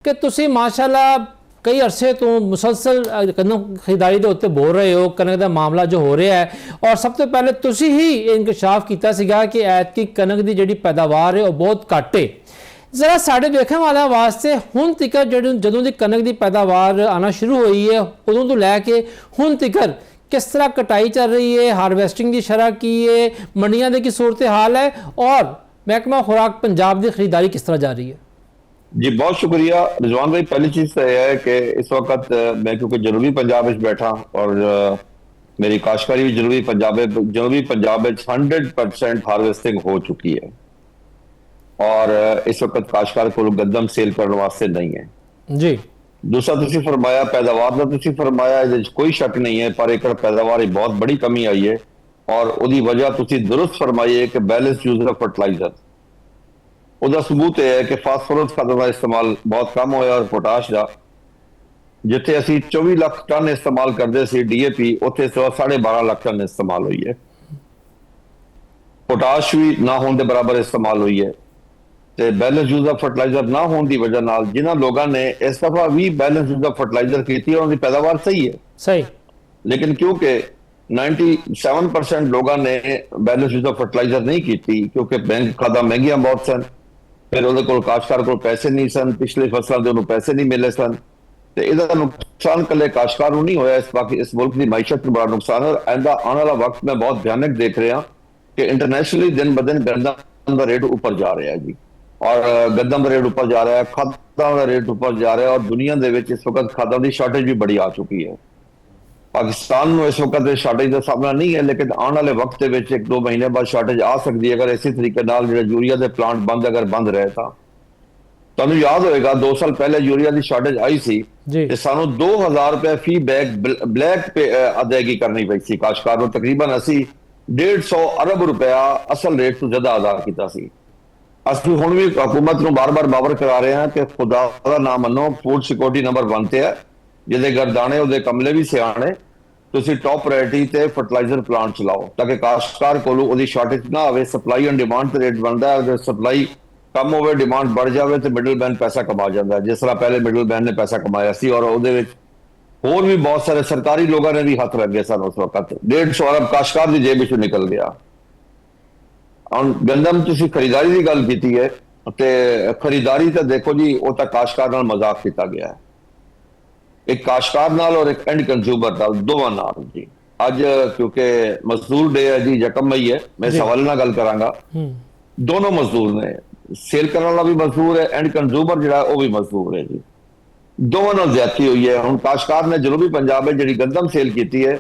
कि तुसी माशाल्लाह कई अरसे तो मुसलसल कनक खरीदारी के उत्ते बोल रहे हो, कनक का मामला जो हो रहा है और सब तो पहले तुसी ही इंकशाफ किया सीगा कि ऐतकी कनक की जिहड़ी पैदावार है वह बहुत घट है। जरा साढ़े वेखण वाले वास्ते हुण तिकर जदों दी कनक की पैदावार आना शुरू हुई है उदों तो लैके हुण तिकर किस तरह कटाई चल रही है, हारवैसटिंग की शरह की है, मंडियां की सूरत हाल है और महकमा खुराक पंजाब की खरीदारी किस तरह जा रही है? जी बहुत शुक्रिया रिजवान भाई। पहली चीज तो यह है कि इस वक्त मैं क्योंकि जनूबी पंजाब में बैठा और मेरी काश्तकारी भी जनूबी पंजाब में 100% हार्वेस्टिंग हो चुकी है और इस वक्त काश्तकार को गंदम सेल करने वास्ते नहीं है जी। दूसरा तुसी फरमाया पैदावार का, तुसी फरमाया कोई शक नहीं है पर एकड़ पैदावार बहुत बड़ी कमी आई है और उसकी वजह तुसी दुरुस्त फरमाई है कि बैलेंस यूज ऑफ फर्टिलाइजर। उसका सबूत यह है कि फास्फोरस खादों का इस्तेमाल बहुत कम होया और पोटाश का जिथे असी 24 लाख टन इस्तेमाल करते सी DAP उत्थे 12.5 लाख टन इस्तेमाल हुई है। पोटाश भी ना होने के बराबर इस्तेमाल हुई है ते बैलेंस यूज ऑफ फर्टिलाइजर ना होने की वजह नाल जिन्हां लोगों ने इस दफा भी बैलेंस यूज ऑफ फर्टिलाइजर की उनकी पैदावार सही है सही, लेकिन क्योंकि 97% लोगों ने बैलेंस यूज ऑफ फर्टिलाइजर नहीं की क्योंकि बैंक खादा महंगिया बहुत सन, फिर ਉਹਦੇ ਕੋਲ ਕਾਸ਼ਤਕਾਰ ਕੋਲ ਪੈਸੇ ਨਹੀਂ ਸਨ, ਪਿਛਲੇ ਫਸਲਾਂ ਦੇ ਉਹਨੂੰ ਪੈਸੇ ਨਹੀਂ ਮਿਲੇ ਸਨ ਤੇ ਇਹਦਾ ਨੁਕਸਾਨ ਕੱਲੇ ਕਾਸ਼ਤਕਾਰ ਨੂੰ ਨਹੀਂ ਹੋਇਆ, ਇਸ ਮੁਲਕ ਦੀ ਮਾਇਸ਼ਤ ਨੂੰ ਬੜਾ ਨੁਕਸਾਨ ਹੈ। ਇਹਦਾ ਆਉਣ ਵਾਲਾ ਵਕਤ ਮੈਂ ਬਹੁਤ ਭਿਆਨਕ ਦੇਖ ਰਿਹਾ ਕਿ ਇੰਟਰਨੈਸ਼ਨਲੀ ਦਿਨ ਬ ਦਿਨ ਗੰਦਮ ਦਾ ਰੇਟ ਉੱਪਰ ਜਾ ਰਿਹਾ ਹੈ ਜੀ और गंदम का रेट ऊपर जा रहा है, खादा का रेट ऊपर जा रहा है और दुनिया के इस वक्त खादा की शार्टेज भी बड़ी आ चुकी है। पाकिस्तान में इस वक्त शार्टेज का सामना नहीं है लेकिन आने वाले वक्त में 1-2 महीने बाद शार्टेज आ सकती है अगर इसी तरीके यूरिया के प्लांट बंद रहे था। तुहानू याद होएगा 2 साल पहले यूरिया की शार्टेज आई सी ते सानू 2000 रुपए फी बैग ब्लैक पे अदायगी करनी पई सी काश्तकार को, तकरीबन असी 150 अरब रुपया असल रेट तो ज्यादा अदा किया सी। असि हुण भी हुकूमत को बार बार बावर करा रहे हैं कि खुदा का ना मनो फूड सिक्योरिटी नंबर 1 ते है, जिहदे गरदाने उहदे कमले भी सियाणे, तुसीं टॉप प्रायोरिटी ते फर्टिलाइजर प्लांट चलाओ ताकि काश्तकार कोलों उहदी शॉर्टेज ना आवे। सप्लाई एंड डिमांड ते रेट बनता है, अगर सप्लाई कम होवे डिमांड बढ़ जाए तो मिडल मैन पैसा कमा जाता है जिस तरह पहले मिडल मैन ने पैसा कमाया सी और उहदे विच होर भी बहुत सारे सरकारी लोगों ने भी हाथ लगे सन। उस वक्त 150 अरब काश्तकार की जेब विचों निकल गया। ਹੁਣ ਗੰਦਮ ਤੁਸੀਂ ਖਰੀਦਾਰੀ ਦੀ ਗੱਲ ਕੀਤੀ ਹੈ ਤੇ ਖਰੀਦਾਰੀ ਤਾਂ ਦੇਖੋ ਜੀ ਉਹ ਤਾਂ ਕਾਸ਼ਤਕਾਰ ਨਾਲ ਮਜ਼ਾਕ ਕੀਤਾ ਗਿਆ ਹੈ, ਇੱਕ ਕਾਸ਼ਤਕਾਰ ਨਾਲ ਔਰ ਇੱਕ ਐਂਡ ਕੰਜ਼ਿਊਮਰ ਨਾਲ, ਦੋਵਾਂ ਨਾਲ ਜੀ। ਅੱਜ ਕਿਉਂਕਿ ਮਜ਼ਦੂਰ ਡੇ ਹੈ ਜੀ, ਯਕਮ ਮਈ ਹੈ, ਮੈਂ ਸਵਾਲ ਨਾਲ ਗੱਲ ਕਰਾਂਗਾ। ਦੋਨੋਂ ਮਜ਼ਦੂਰ ਨੇ, ਸੇਲ ਕਰਨ ਵਾਲਾ ਵੀ ਮਜ਼ਦੂਰ ਹੈ, ਐਂਡ ਕੰਜ਼ਿਊਮਰ ਜਿਹੜਾ ਉਹ ਵੀ ਮਜ਼ਦੂਰ ਹੈ ਜੀ। ਦੋਵਾਂ ਨਾਲ ਜ਼ਿਆਦਤੀ ਹੋਈ ਹੈ। ਹੁਣ ਕਾਸ਼ਤਕਾਰ ਨੇ ਜਨੂਬੀ ਪੰਜਾਬ ਵਿੱਚ ਜਿਹੜੀ ਗੰਦਮ ਸੇਲ ਕੀਤੀ ਹੈ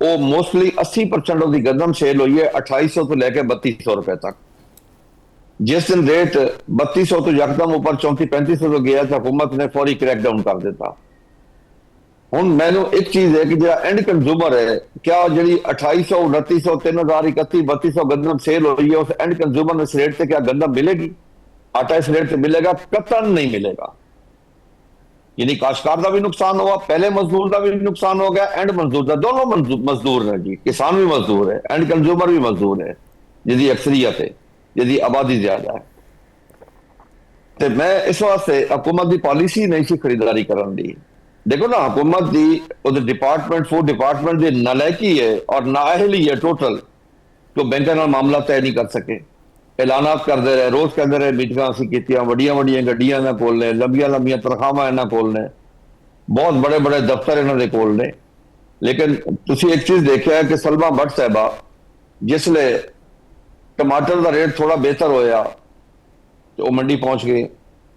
वो मोस्टली 80% की गंदम सेल हुई है 2800 तो लेकर 3200 रुपए तक। जिस दिन रेट 3200 तो यकदम ऊपर 3400-3500 तो गया था, हुकूमत ने फौरी क्रैकडाउन कर दिता। हुण मैनू एक चीज है कि जो एंड कंज्यूमर है, क्या जी 2800 2900 3000 31 3200 गंदम सेल हुई है उस एंड कंज्यूमर में इस रेट से क्या गंदम मिलेगी? आटा इस रेट से मिलेगा? कतई नहीं मिलेगा। यानी काश्तकार का भी नुकसान हुआ, पहले मजदूर का भी नुकसान हो गया, एंड मजदूर का, दोनों मजदूर है जी। किसान भी मजदूर है, एंड कंज्यूमर भी मजदूर है जिसकी अक्सरियत है, जिसकी आबादी ज्यादा है। तो मैं इस वास्ते हुकूमत की पॉलिसी नहीं सी खरीदारी करन दी। देखो ना हुकूमत की डिपार्टमेंट फूड डिपार्टमेंट की नालायकी है और नाअहली है टोटल, तो बैंक नाल मामला तय नहीं कर सके। ऐलानात करते रहे, रोज कहते रहे मीटिंगां असीं कीतियां, वड्डियां वड्डियां गड्डियां इन्हां कोल ने, लंबियां लंबियां तनख्वाहां इन्हां कोल ने, बहुत बड़े बड़े दफ्तर इन्हां दे कोल ने। लेकिन तुसीं एक चीज देखिया है कि सलमा भट्ट साहिबा जिसले टमाटर का रेट थोड़ा बेहतर होया तो वो मंडी पहुंच गए।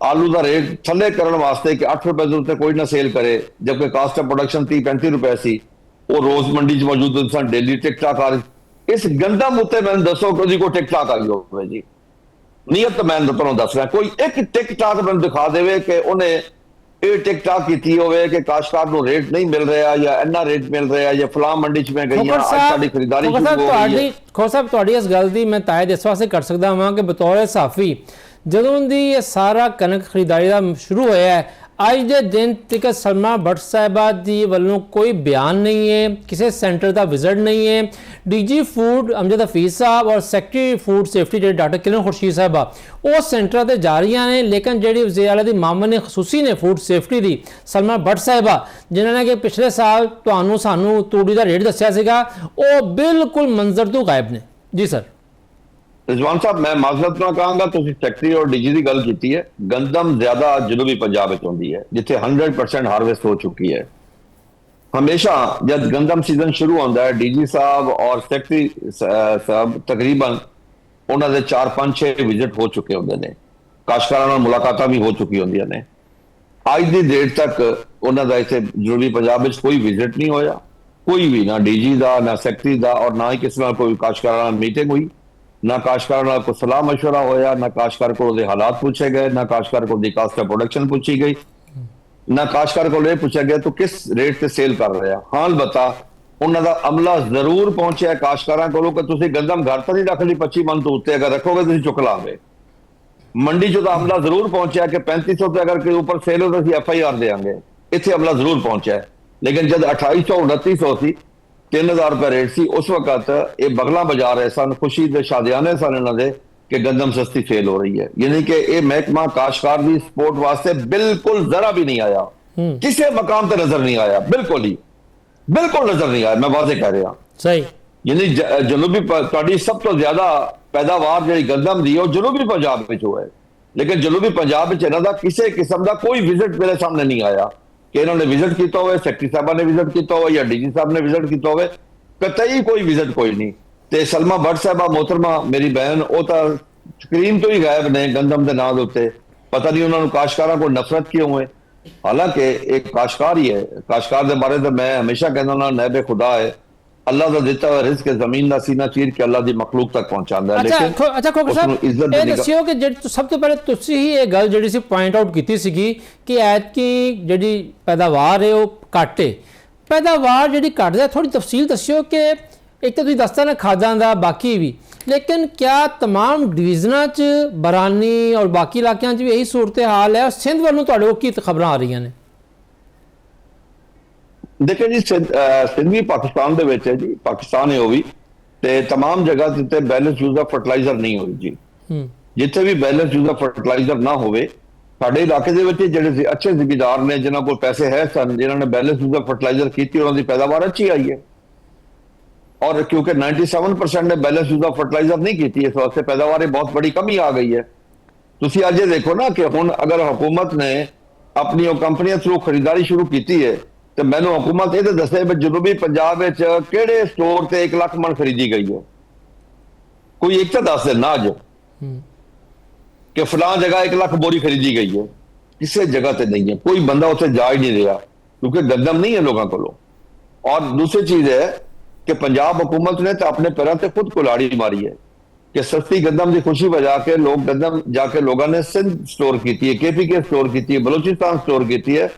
आलू का रेट थले करने वास्ते कि 8 रुपए के उत्ते कोई ना सेल करे, जबकि कास्ट ऑफ प्रोडक्शन 30-35 रुपए सी, वो रोज मंडी च मौजूद सन, डेली टिक टाक आ रही। इस गंदम उत्ते मैंने दसो कि कोई टिक टाक आई हो जी, नीयत तो मैंने तुहानूं दस रहा, कोई एक टिक टाक मैंने दिखा देवे कि उन्हें ये टिक टाक की होवे कि काश्तकार को रेट नहीं मिल रहा या इन्ना रेट मिल रहा या फलां मंडी च मैं गई हां, आज साडी खरीदारी शुरू हो गई है। खो साहब तुहाडी इस गल दी मैं तायद इस वास्ते कर सकदा हां कि बतौर सहाफी जदों दी ये सारा कनक खरीदारी का शुरू होया है ਅੱਜ ਦੇ ਦਿਨ ਤੱਕ ਸਲਮਾ ਭੱਟ ਸਾਹਿਬਾ ਦੀ ਵੱਲੋਂ ਕੋਈ ਬਿਆਨ ਨਹੀਂ ਹੈ, ਕਿਸੇ ਸੈਂਟਰ ਦਾ ਵਿਜ਼ਿਟ ਨਹੀਂ ਹੈ। ਡੀਜੀ ਫੂਡ ਅਮਜਦ ਹਫੀਜ਼ ਸਾਹਿਬ ਔਰ ਸੈਕਟਰੀ ਫੂਡ ਸੇਫਟੀ ਜਿਹੜੇ ਡਾਕਟਰ ਕਿਰਨ ਖੁਰਸ਼ੀਦ ਸਾਹਿਬਾ ਉਹ ਸੈਂਟਰਾਂ ਤੇ ਜਾ ਰਹੀਆਂ ਨੇ, ਲੇਕਿਨ ਜਿਹੜੀ ਵਜ਼ੀਰ ਆਲਾ ਦੀ ਮਾਮਨ ਨੇ ਖਸੂਸੀ ਨੇ ਫੂਡ ਸੇਫਟੀ ਦੀ ਸਲਮਾ ਭੱਟ ਸਾਹਿਬਾ ਜਿਨ੍ਹਾਂ ਨੇ ਕਿ ਪਿਛਲੇ ਸਾਲ ਤੁਹਾਨੂੰ ਸਾਨੂੰ ਤੂੜੀ ਦਾ ਰੇਟ ਦੱਸਿਆ ਸੀਗਾ, ਉਹ ਬਿਲਕੁਲ ਮੰਜ਼ਰ ਤੋਂ ਗਾਇਬ ਨੇ। ਜੀ ਸਰ। रिजवान साहब, मैं माजरत ना कहांगा, तुसीं सैकटरी और डीजी की गल की है। गंदम ज्यादा जनूबी पंजाब में होती है जिथे 100% हार्वेस्ट हो चुकी है। हमेशा जब गंदम सीजन शुरू होता है डीजी साहब और सैकटरी साहब तकरीबन उन्होंने 4-5-6 विजिट हो चुके होंगे ने, काश्तकारां नाल मुलाकातां भी हो चुकी होंदियां ने। अज की डेट तक उन्होंने इतने जनूबी पंजाब में कोई विजिट नहीं होया, कोई भी, ना डीजी का ना सैकटरी का, और ना ही किसी नाल कोई काश्तकारां नाल मीटिंग हुई, ना काश्तकार को सलाह मशवरा होया, ना काश्तकार को हालात पूछे गए, ना काश्तकार को कास्ट ऑफ प्रोडक्शन पूछी गई, ना काश्तकार को ये पूछा गया तो किस रेट से सेल कर रहे हैं। हाँ बता उन्होंने अमला जरूर पहुंचा काश्तकारां को कि तुसीं गंदम घर तो नहीं रख ली 25 मन तो उत्ते, अगर रखोगे तो चुक लाओगे। मंडी चो तो अमला जरूर पहुंचा कि 3500 रुपये अगर के ऊपर सेल हो तो असं FIR देंगे, इतने अमला जरूर पहुंचा है। लेकिन जब 2800-2900 सी 3000 रुपये रेट सी, उस वक्त ये बगला बजा रहे सन, खुशी के शादियाने सन इन्होंने कि गंदम सस्ती सेल हो रही है। यानी कि ये महकमा काश्तकार की सपोर्ट वास्ते बिल्कुल जरा भी नहीं आया, किसी मकाम पर नजर नहीं आया, बिल्कुल नजर नहीं आया। मैं वाजे कह रहा सही, यानी जनूबी तुहाडी सब तो ज्यादा पैदावार जी गंदम की जनूबी पंजाब में हो है, लेकिन जनूबी पंजाब में इन्हों का किसी किस्म का कोई विजिट मेरे सामने नहीं आया कि इन्होंने विजिट किया हो, सैकटरी साहबा ने विजिट किया हो या डीजी साहब ने विजिट किया हो, कतई कोई विजिट कोई नहीं। ते सलमा भट्ट साहबा मोहतरमा मेरी बहन वो तो स्क्रीन तो ही गायब ने गंदम के नाम उत्ते, पता नहीं उन्होंने काश्तकारां को नफरत क्यों है। हालांकि एक काश्तकार ही है, काश्तकार के बारे तो मैं हमेशा कहना ना नैबे खुदा है, अल्लाह का दिता हुआ रिज़्क जमीन का सीना चीर के अल्लाह की मखलूक तक पहुंचाता है। अच्छा खोखर साहब, ਇਹ ਦੱਸਿਓ ਕਿ ਜਿਹੜੀ ਸਭ ਤੋਂ ਪਹਿਲੇ ਤੁਸੀਂ ਹੀ ਇਹ ਗੱਲ ਜਿਹੜੀ ਸੀ ਪੁਆਇੰਟ ਆਊਟ ਕੀਤੀ ਸੀਗੀ ਕਿ ਐਤਕੀ ਜਿਹੜੀ ਪੈਦਾਵਾਰ ਹੈ ਉਹ ਘੱਟ ਹੈ। ਪੈਦਾਵਾਰ ਜਿਹੜੀ ਘੱਟ ਹੈ, ਥੋੜੀ ਤਫਸੀਲ ਦੱਸਿਓ ਕਿ ਇੱਕ ਤਾਂ ਤੁਸੀਂ ਦੱਸਤਾ ਨਾ ਖਾਦਾਂ ਦਾ, ਬਾਕੀ ਵੀ, लेकिन क्या तमाम डिवीजनों च बरानी और बाकी इलाकों च भी यही सूरत हाल है? सिंध वालों तुहाडे कोल की खबरां आ रही ने? देखिए जी, सिंध भी पाकिस्तान दे विच है जी, पाकिस्तान है वो भी, ते तमाम जगह ते बैलेंस यूज ऑफ फर्टिलाइजर नहीं होई जी। जिथे भी बैलेंस यूज ऑफ फर्टिलाइजर ना होवे, साडे इलाके दे विच जिहड़े अच्छे जिमीदार ने जिन्हां कोल पैसे है सन, जिन्हां ने बैलेंस यूज ऑफ फर्टिलाइजर कीती, उन्हां दी पैदावार अच्छी आई है। और क्योंकि 97% ने बैलेंस यूज ऑफ फर्टिलाइजर नहीं की, इस वास्ते पैदावार बहुत बड़ी कमी आ गई है। तुसी आज ये देखो ना कि हुण अगर हुकूमत ने अपनी कंपनियां थ्रू खरीदारी शुरू की है, तो मैंने हुकूमत ये दसे जनूबी पंजाब किहड़े स्टोर से 1 लाख मन खरीदी गई है, कोई एक तो दस देना अज कि फलां जगह 1 लाख बोरी खरीदी गई है। किसी जगह से नहीं है, कोई बंदा उसे जा ही नहीं रहा क्योंकि गंदम नहीं है लोगों को। और दूसरी चीज है कि पंजाब हुकूमत ने तो अपने पैरों से खुद कुल्हाड़ी मारी है कि सस्ती गंदम की खुशी बजा के लोग गंदम जाके लोगों ने सिंध स्टोर की है, KPK स्टोर की है, बलोचिस्तान स्टोर की है।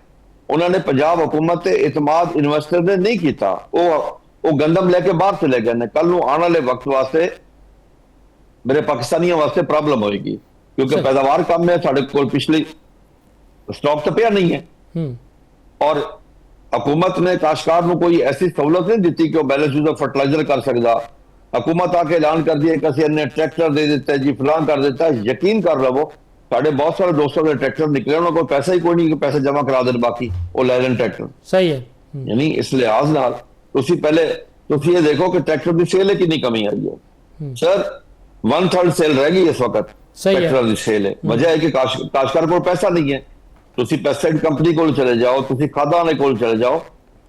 उन्होंने पंजाब हुकूमत से इतमाद इन्वेस्टर ने नहीं किया, वो गंदम लेके बाहर चले गए ने। कल आने वाले वक्त वास्ते मेरे पाकिस्तानियों वास्ते प्रॉब्लम होगी क्योंकि पैदावार कम है, साढ़े को पिछली स्टॉक तो पिया नहीं है। और हुकूमत ने काश्तकार को कोई ऐसी सहूलत नहीं दी कि वह बैलेंस यूज ऑफ फर्टिलाइजर कर सकता। हुकूमत आके ऐलान कर दिया कि असं इन्हें ट्रैक्टर दे देता है जी, फलां कर देता है। यकीन कर लो साढ़े बहुत सारे दोस्तों के ट्रैक्टर निकले, उन्होंने कोई पैसा ही कोई नहीं कि पैसे जमा करा दें, बाकी वो लै लें ट्रैक्टर। सही है, यानी इस लिहाज नाल तुसी पहले तुसी ये देखो कि ट्रैक्टर की सेल है कितनी कमी आई है। सर 1/3 सेल रह गई इस वक्त ट्रैक्टर की सेल है। वजह है कि काश्तकार को पैसा नहीं है। तुसी पेस्टिसाइड कंपनी को चले जाओ, तुसी खादा वाले को चले जाओ,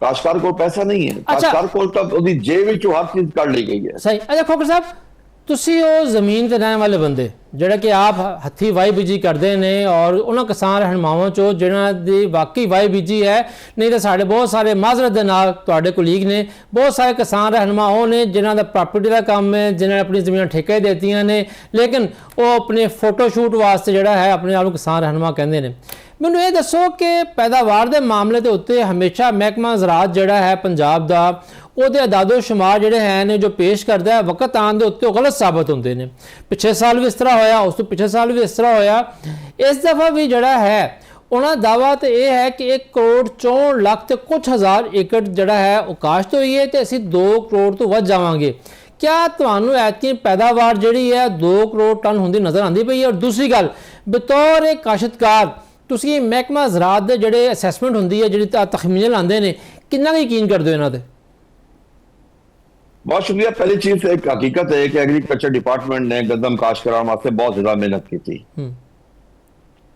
काश्तकार को पैसा नहीं है। काश्तकार को तो जेब विचों हर चीज कढ़ ली गई है। सही। अच्छा खोखर साहब, ਤੁਸੀਂ ਉਹ ਜ਼ਮੀਨ ਤੇ ਰਹਿਣ ਵਾਲੇ ਬੰਦੇ ਜਿਹੜੇ ਕਿ ਆਪ ਹੱਥੀ ਵਾਈ ਬੀਜੀ ਕਰਦੇ ਨੇ ਔਰ ਉਹਨਾਂ ਕਿਸਾਨ ਰਹਿਨੁਮਾਵਾਂ ਚੋਂ ਜਿਹਨਾਂ ਦੀ ਵਾਕਈ ਵਾਈ ਬੀਜੀ ਹੈ, ਨਹੀਂ ਤਾਂ ਸਾਡੇ ਬਹੁਤ ਸਾਰੇ ਮਾਜ਼ਰਤ ਦੇ ਨਾਲ ਤੁਹਾਡੇ ਕੋਲੀਗ ਨੇ, ਬਹੁਤ ਸਾਰੇ ਕਿਸਾਨ ਰਹਿਨੁਮਾ ਉਹ ਨੇ ਜਿਨ੍ਹਾਂ ਦਾ ਪ੍ਰਾਪਰਟੀ ਦਾ ਕੰਮ ਹੈ, ਜਿਨ੍ਹਾਂ ਨੇ ਆਪਣੀ ਜ਼ਮੀਨਾਂ ਠੇਕੇ ਦੇ ਦਿੱਤੀਆਂ ਨੇ, ਲੇਕਿਨ ਉਹ ਆਪਣੇ ਫੋਟੋ ਸ਼ੂਟ ਵਾਸਤੇ ਜਿਹੜਾ ਹੈ ਆਪਣੇ ਆਪ ਨੂੰ ਕਿਸਾਨ ਰਹਿਨੁਮਾ ਕਹਿੰਦੇ ਨੇ। ਮੈਨੂੰ ਇਹ ਦੱਸੋ ਕਿ ਪੈਦਾਵਾਰ ਦੇ ਮਾਮਲੇ ਦੇ ਉੱਤੇ ਹਮੇਸ਼ਾ ਮਹਿਕਮਾ ਜ਼ਰਾਅਤ ਜਿਹੜਾ ਹੈ ਪੰਜਾਬ ਦਾ, ਉਹਦੇ ਅਦਾਦੋ ਸ਼ੁਮਾਰ ਜਿਹੜੇ ਹੈ ਨੇ ਜੋ ਪੇਸ਼ ਕਰਦਾ ਹੈ, ਵਕਤ ਆਉਣ ਦੇ ਉੱਤੇ ਉਹ ਗਲਤ ਸਾਬਤ ਹੁੰਦੇ ਨੇ। ਪਿਛਲੇ ਸਾਲ ਵੀ ਇਸ ਤਰ੍ਹਾਂ ਹੋਇਆ, ਉਸ ਤੋਂ ਪਿਛਲੇ ਸਾਲ ਵੀ ਇਸ ਤਰ੍ਹਾਂ ਹੋਇਆ। ਇਸ ਦਫਾ ਵੀ ਜਿਹੜਾ ਹੈ ਉਹਨਾਂ ਦਾ ਦਾਅਵਾ ਤਾਂ ਇਹ ਹੈ ਕਿ 1 ਕਰੋੜ 64 ਲੱਖ ਤੇ ਕੁਝ ਹਜ਼ਾਰ ਏਕੜ ਜਿਹੜਾ ਹੈ ਉਹ ਕਾਸ਼ਤ ਹੋਈ ਹੈ ਤੇ ਅਸੀਂ 2 ਕਰੋੜ ਤੋਂ ਵੱਧ ਜਾਵਾਂਗੇ। क्या ਤੁਹਾਨੂੰ ਐਤਕੀ ਪੈਦਾਵਾਰ ਜਿਹੜੀ ਹੈ 2 ਕਰੋੜ ਟਨ ਹੁੰਦੀ ਨਜ਼ਰ ਆਉਂਦੀ ਪਈ ਹੈ? ਔਰ ਦੂਸਰੀ ਗੱਲ, ਬਤੌਰ ਇੱਕ ਕਾਸ਼ਤਕਾਰ ਤੁਸੀਂ ਮਹਿਕਮਾ ਜ਼ਰਾਅਤ ਦੇ ਜਿਹੜੇ ਅਸੈਸਮੈਂਟ ਹੁੰਦੀ ਹੈ, ਜਿਹੜੀ ਤਖਮੀਨੇ ਲਾਉਂਦੇ ਨੇ, ਕਿੰਨਾ ਕੁ ਯਕੀਨ ਕਰਦੇ ਹੋ ਇਹਨਾਂ ਤੇ? बहुत शुक्रिया। पहली चीज एक हकीकत है कि एग्रीकल्चर डिपार्टमेंट ने गंदम काश्त कराने वास्ते बहुत ज्यादा मेहनत की थी।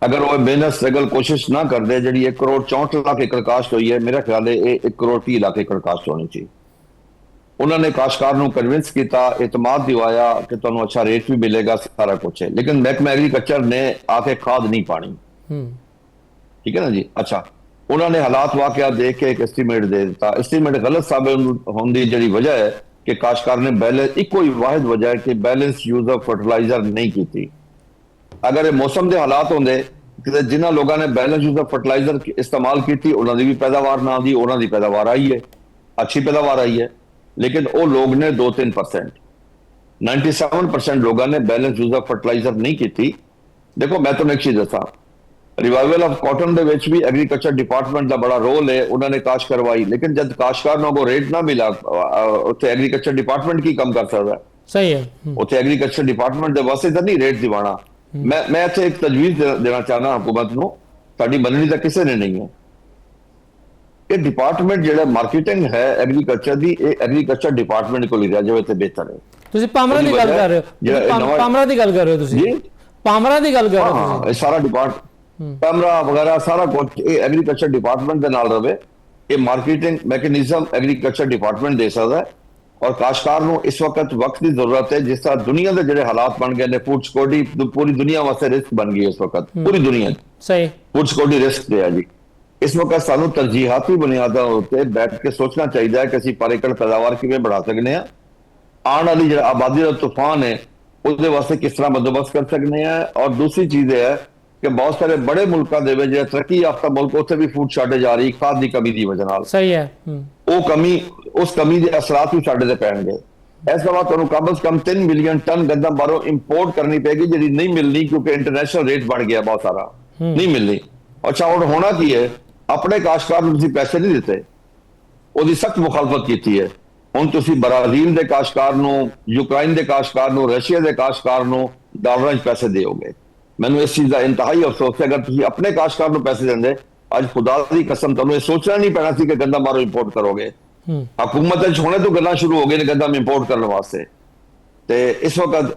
अगर वो मेहनत स्ट्रगल कोशिश ना कर दे, जी 1 करोड़ 64 लाख एकड़ काश्त हुई है, मेरा ख्याल है 1 करोड़ 30 लाख एकड़ काश्त होनी चाहिए। उन्होंने काश्तकार को कन्विंस किया, एतमाद दिवाया कि तुहानू अच्छा रेट भी मिलेगा, सारा कुछ है, लेकिन महकमा एग्रीकल्चर ने आके खाद नहीं पानी। ठीक है ना जी। अच्छा, उन्होंने हालात वाकया देख के एक एस्टीमेट दे दिता। एस्टीमेट गलत साबित होने की जी वजह है कि काश्तकार ने बैलेंस, इको ही वाहिद वजह है कि बैलेंस यूज ऑफ फर्टिलाइजर नहीं की थी। अगर ये मौसम के हालात होंगे कि जिन्होंने लोगों ने बैलेंस यूज ऑफ फर्टिलाइजर इस्तेमाल की थी, उन्होंने भी पैदावार ना दी, उन्होंने पैदावार आई है, अच्छी पैदावार आई है, लेकिन वो लोग ने 2-3%, 97% लोगों ने बैलेंस यूज ऑफ फर्टिलाइजर नहीं की थी। देखो मैं तुम्हें एक चीज दसा, रिवाइवल ऑफ कॉटन दे विच भी एग्रीकल्चर डिपार्टमेंट का बड़ा रोल है। उन्होंने काश्त करवाई, लेकिन जब काश्तकार को रेट ना मिला, उत्थे एग्रीकल्चर डिपार्टमेंट की कम कर सकता है? सही है। उत्थे एग्रीकल्चर डिपार्टमेंट दे वास्ते तो नहीं रेट दिवाना। मैं इत्थे एक तजवीज देना चाहना हुकूमत नूं, साडी मननी तां किसी ने नहीं है। ये डिपार्टमेंट जिहड़ा मार्केटिंग है एग्रीकल्चर दी, ये एग्रीकल्चर डिपार्टमेंट को लिया जाए तो बेहतर है। ਤੁਸੀਂ ਪਾਮਰਾ ਦੀ ਗੱਲ ਕਰ ਰਹੇ ਹੋ? ਪਾਮਰਾ ਦੀ ਗੱਲ ਕਰ ਰਹੇ ਹੋ ਤੁਸੀਂ? ਜੀ, ਪਾਮਰਾ ਦੀ ਗੱਲ ਕਰ ਰਹੇ ਹੋ ਤੁਸੀਂ? ਇਹ ਸਾਰਾ डिपार्टमेंट पैमरा वगैरह सारा कुछ एग्रीकल्चर डिपार्टमेंट के नाल रहे। ये मार्केटिंग मैकेनिज्म एग्रीकल्चर डिपार्टमेंट दे सकता है। और काश्तकार को इस वक्त की जरूरत है, जिस तरह दुनिया के जो हालात बन गए ने, फूड सिक्योरिटी पूरी दुनिया वास्ते रिस्क बन गई है इस वक्त, पूरी दुनिया सही फूड सिक्योरिटी रिस्क है जी। इस वक्त सानू तरजीहाती बुनियादों उत्ते बैठ के सोचना चाहिए कि असीं पर एकड़ पैदावार किवें बढ़ा सकते हैं, आने वाली जो आबादी का तूफान है उसदे वास्ते किस तरह बंदोबस्त कर सकते हैं। और दूसरी चीज है कि बहुत सारे बड़े मुल्कों दे विच जिहड़े तरक्की याफ्ता मुल्क, उत्थे भी फूड शार्टेज आ रही, खाद की कमी की वजह नाल। सही है। वो कमी, उस कमी के असरात भी साडे ते पैणगे। इस दफा तुहानू कम से कम 3 मिलियन टन गंदम बाहरों इंपोर्ट करनी पेगी, जिहड़ी नहीं मिलनी क्योंकि इंटरनेशनल रेट बढ़ गया बहुत सारा, नहीं मिलनी। अच्छा, हुण होना की है, अपने काश्तकार नूं तुसीं पैसे नहीं दिते, उसकी सख्त मुखालफत की है। हुण तुसीं ब्राजील के काश्तकार नूं, यूक्रेन के काश्तकार नूं, रशिया के काश्तकार नूं डॉलरां च पैसे दोगे। मैंने इस चीज का इंतहाई अफसोस है। अगर तुम अपने काश्तकार को पैसे देंगे, अज खुदा की कसम तुम सोचना नहीं पैना सी कि गंदम बाहरों इंपोर्ट करोगे। हुकूमत होने तो गल्लां शुरू हो गई गंदम इंपोर्ट करने वास्ते। ते इस वक्त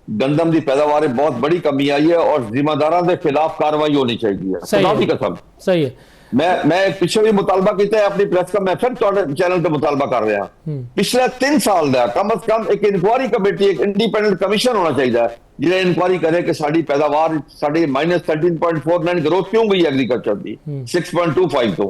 गंदम की पैदावार बहुत बड़ी कमी आई है और जिम्मेदारों के खिलाफ कार्रवाई होनी चाहिए। खुदा की कसम सही है। मैं पिछले भी मुतालबा किया है अपनी प्रेस का, मैं फिर चैनल पर मुतालबा कर रहा। पिछले 3 साल का कम से कम एक इंक्वायरी कमेटी, एक इंडिपेंडेंट कमीशन होना चाहिए जिन्हें इंक्वायरी करे कि साड़ी पैदावार साड़ी -13.49 ग्रोथ क्यों गई एग्रीकल्चर की 6.25 तो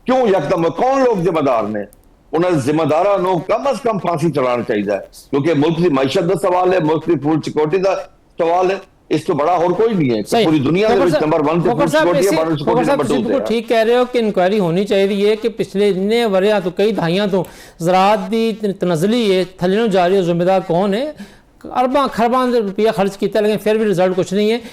क्यों यकदम, कौन लोग जिम्मेदार ने? उन्हें जिम्मेदारों को कम से कम फांसी चलाना चाहिए, क्योंकि मुल्क की मैशत का सवाल है, मुल्क की फूड सिक्योरिटी का सवाल है। इस तो बड़ा और कोई नहीं है पूरी दुनिया में। नंबर 1 पे फूड सिक्योरिटी है, नंबर 2 पे ठीक कह रहे हो कि इंक्वायरी होनी चाहिए कि पिछले इन्ने वरियां तो कई दहाइयां तो ज़राअत की तनज़ली है, थल्ले जा रही है, जिम्मेदार कौन है? अरबां खरबां रुपया खर्च किया, लेकिन फिर भी रिजल्ट कुछ नहीं है।